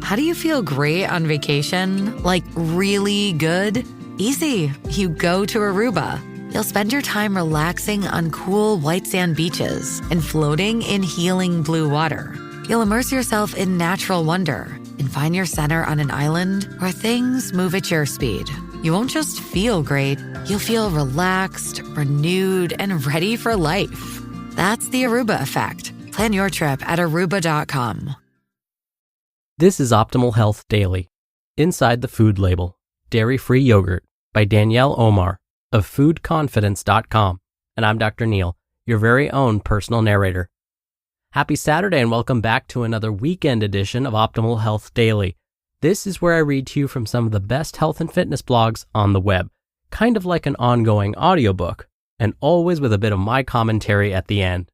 How do you feel great on vacation? Like really good? Easy. You go to Aruba. You'll spend your time relaxing on cool white sand beaches and floating in healing blue water. You'll immerse yourself in natural wonder and find your center on an island where things move at your speed. You won't just feel great, you'll feel relaxed, renewed, and ready for life. That's the Aruba effect. Plan your trip at aruba.com. This is Optimal Health Daily, Inside the Food Label, Dairy-Free Yogurt by Danielle Omar of foodconfidence.com. And I'm Dr. Neil, your very own personal narrator. Happy Saturday and welcome back to another weekend edition of Optimal Health Daily. This is where I read to you from some of the best health and fitness blogs on the web, kind of like an ongoing audiobook, and always with a bit of my commentary at the end.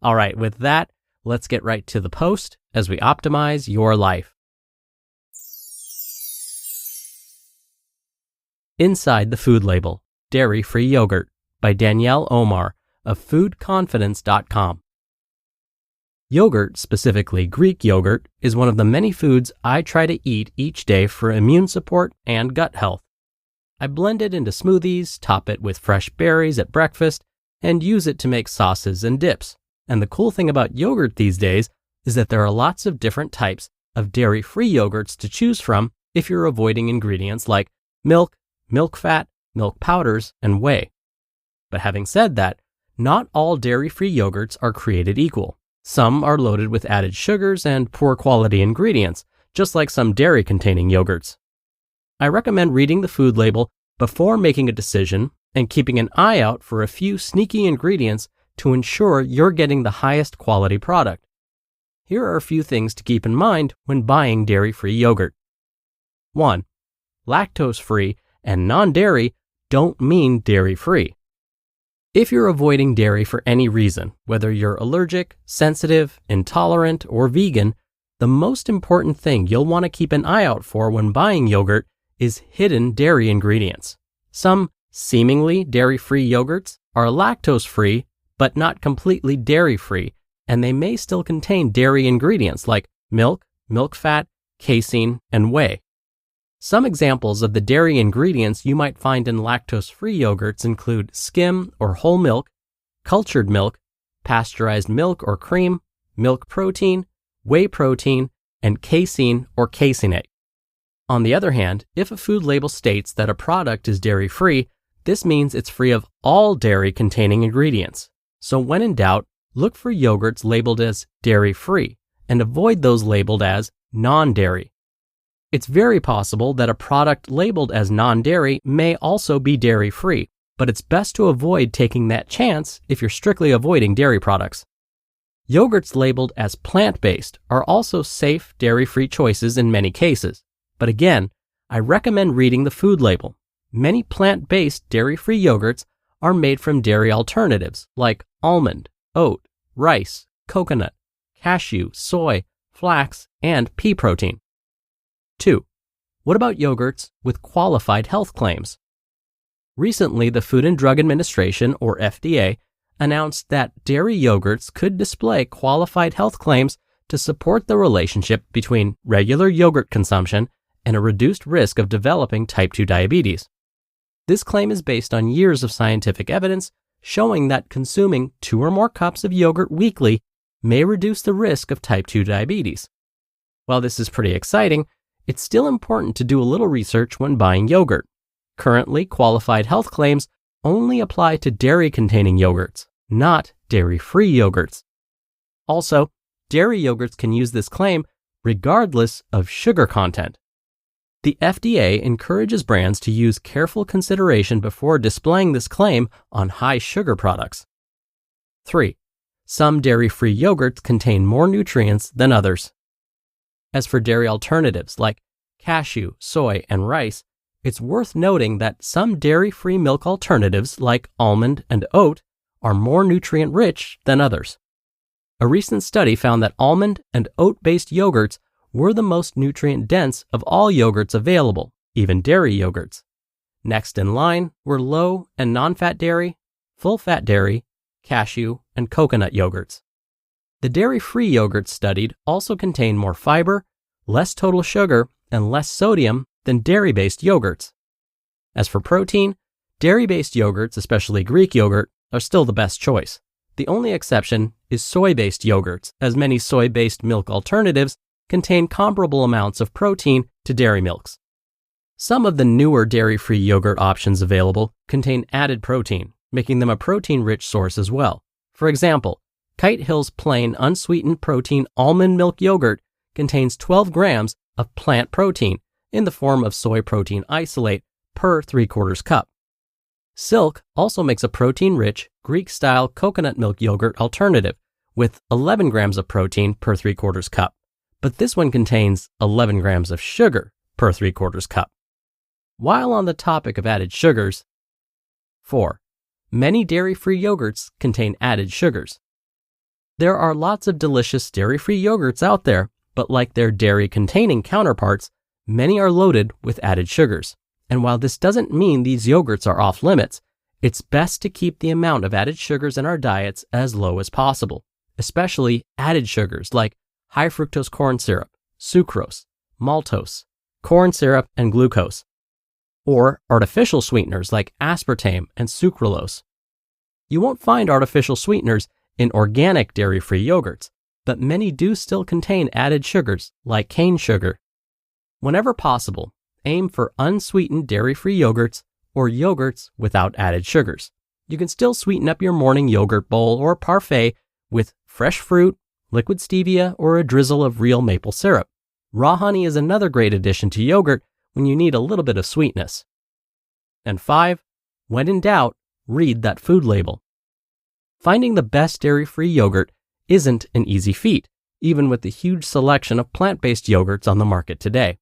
All right, with that, let's get right to the post as we optimize your life. Inside the Food Label, Dairy-Free Yogurt by Danielle Omar of foodconfidence.com. Yogurt, specifically Greek yogurt, is one of the many foods I try to eat each day for immune support and gut health. I blend it into smoothies, top it with fresh berries at breakfast, and use it to make sauces and dips. And the cool thing about yogurt these days is that there are lots of different types of dairy-free yogurts to choose from if you're avoiding ingredients like milk, milk fat, milk powders, and whey. But having said that, not all dairy-free yogurts are created equal. Some are loaded with added sugars and poor quality ingredients, just like some dairy-containing yogurts. I recommend reading the food label before making a decision and keeping an eye out for a few sneaky ingredients to ensure you're getting the highest quality product. Here are a few things to keep in mind when buying dairy-free yogurt. 1. Lactose-free and non-dairy don't mean dairy-free. If you're avoiding dairy for any reason, whether you're allergic, sensitive, intolerant, or vegan, the most important thing you'll want to keep an eye out for when buying yogurt is hidden dairy ingredients. Some seemingly dairy-free yogurts are lactose-free, but not completely dairy-free, and they may still contain dairy ingredients like milk, milk fat, casein, and whey. Some examples of the dairy ingredients you might find in lactose-free yogurts include skim or whole milk, cultured milk, pasteurized milk or cream, milk protein, whey protein, and casein or caseinate. On the other hand, if a food label states that a product is dairy-free, this means it's free of all dairy-containing ingredients. So when in doubt, look for yogurts labeled as dairy-free and avoid those labeled as non-dairy. It's very possible that a product labeled as non-dairy may also be dairy-free, but it's best to avoid taking that chance if you're strictly avoiding dairy products. Yogurts labeled as plant-based are also safe dairy-free choices in many cases, but again, I recommend reading the food label. Many plant-based dairy-free yogurts are made from dairy alternatives like almond, oat, rice, coconut, cashew, soy, flax, and pea protein. 2. What about yogurts with qualified health claims? Recently, the Food and Drug Administration, or FDA, announced that dairy yogurts could display qualified health claims to support the relationship between regular yogurt consumption and a reduced risk of developing type 2 diabetes. This claim is based on years of scientific evidence showing that consuming 2 or more cups of yogurt weekly may reduce the risk of type 2 diabetes. While this is pretty exciting, it's still important to do a little research when buying yogurt. Currently, qualified health claims only apply to dairy-containing yogurts, not dairy-free yogurts. Also, dairy yogurts can use this claim regardless of sugar content. The FDA encourages brands to use careful consideration before displaying this claim on high sugar products. 3. Some dairy-free yogurts contain more nutrients than others. As for dairy alternatives like cashew, soy, and rice, it's worth noting that some dairy-free milk alternatives like almond and oat are more nutrient-rich than others. A recent study found that almond and oat-based yogurts were the most nutrient-dense of all yogurts available, even dairy yogurts. Next in line were low and non-fat dairy, full-fat dairy, cashew, and coconut yogurts. The dairy-free yogurts studied also contain more fiber, less total sugar, and less sodium than dairy-based yogurts. As for protein, dairy-based yogurts, especially Greek yogurt, are still the best choice. The only exception is soy-based yogurts, as many soy-based milk alternatives contain comparable amounts of protein to dairy milks. Some of the newer dairy-free yogurt options available contain added protein, making them a protein-rich source as well. For example, Kite Hill's plain unsweetened protein almond milk yogurt contains 12 grams of plant protein in the form of soy protein isolate per 3/4 cup. Silk also makes a protein-rich Greek-style coconut milk yogurt alternative with 11 grams of protein per 3/4 cup, but this one contains 11 grams of sugar per 3/4 cup. While on the topic of added sugars, 4. Many dairy-free yogurts contain added sugars. There are lots of delicious dairy-free yogurts out there, but like their dairy-containing counterparts, many are loaded with added sugars. And while this doesn't mean these yogurts are off limits, it's best to keep the amount of added sugars in our diets as low as possible, especially added sugars like high fructose corn syrup, sucrose, maltose, corn syrup, and glucose, or artificial sweeteners like aspartame and sucralose. You won't find artificial sweeteners in organic dairy-free yogurts, but many do still contain added sugars like cane sugar. Whenever possible, aim for unsweetened dairy-free yogurts or yogurts without added sugars. You can still sweeten up your morning yogurt bowl or parfait with fresh fruit, liquid stevia, or a drizzle of real maple syrup. Raw honey is another great addition to yogurt when you need a little bit of sweetness. And 5, when in doubt, read that food label. Finding the best dairy-free yogurt isn't an easy feat, even with the huge selection of plant-based yogurts on the market today.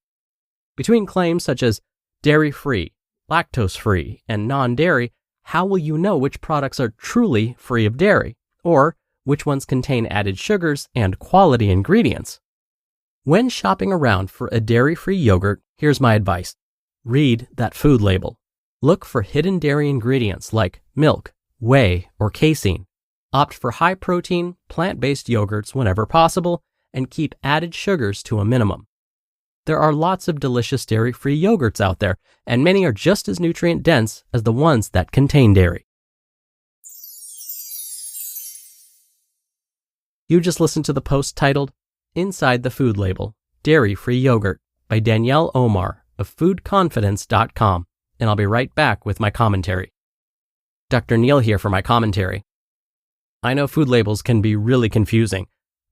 Between claims such as dairy-free, lactose-free, and non-dairy, how will you know which products are truly free of dairy, or which ones contain added sugars and quality ingredients? When shopping around for a dairy-free yogurt, here's my advice. Read that food label. Look for hidden dairy ingredients like milk, whey, or casein. Opt for high-protein, plant-based yogurts whenever possible, and keep added sugars to a minimum. There are lots of delicious dairy-free yogurts out there, and many are just as nutrient-dense as the ones that contain dairy. You just listened to the post titled, Inside the Food Label, Dairy-Free Yogurt by Danielle Omar of foodconfidence.com, and I'll be right back with my commentary. Dr. Neil here for my commentary. I know food labels can be really confusing.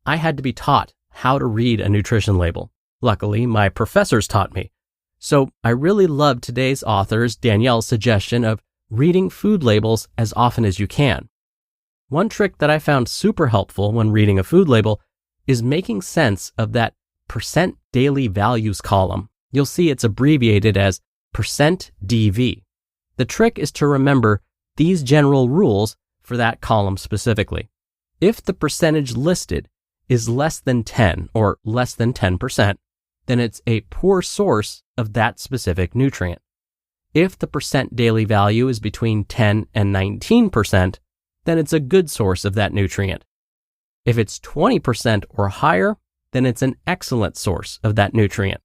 I had to be taught how to read a nutrition label. Luckily, my professors taught me. So I really loved today's author's, Danielle's, suggestion of reading food labels as often as you can. One trick that I found super helpful when reading a food label is making sense of that percent daily values column. You'll see it's abbreviated as %DV. The trick is to remember these general rules for that column specifically. If the percentage listed is less than 10 or less than 10%, then it's a poor source of that specific nutrient. If the percent daily value is between 10 and 19%, then it's a good source of that nutrient. If it's 20% or higher, then it's an excellent source of that nutrient.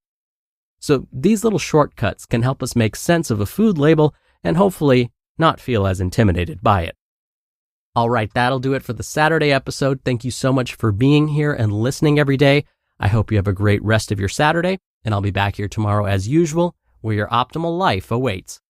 So these little shortcuts can help us make sense of a food label and hopefully not feel as intimidated by it. All right, that'll do it for the Saturday episode. Thank you so much for being here and listening every day. I hope you have a great rest of your Saturday, and I'll be back here tomorrow as usual, where your optimal life awaits.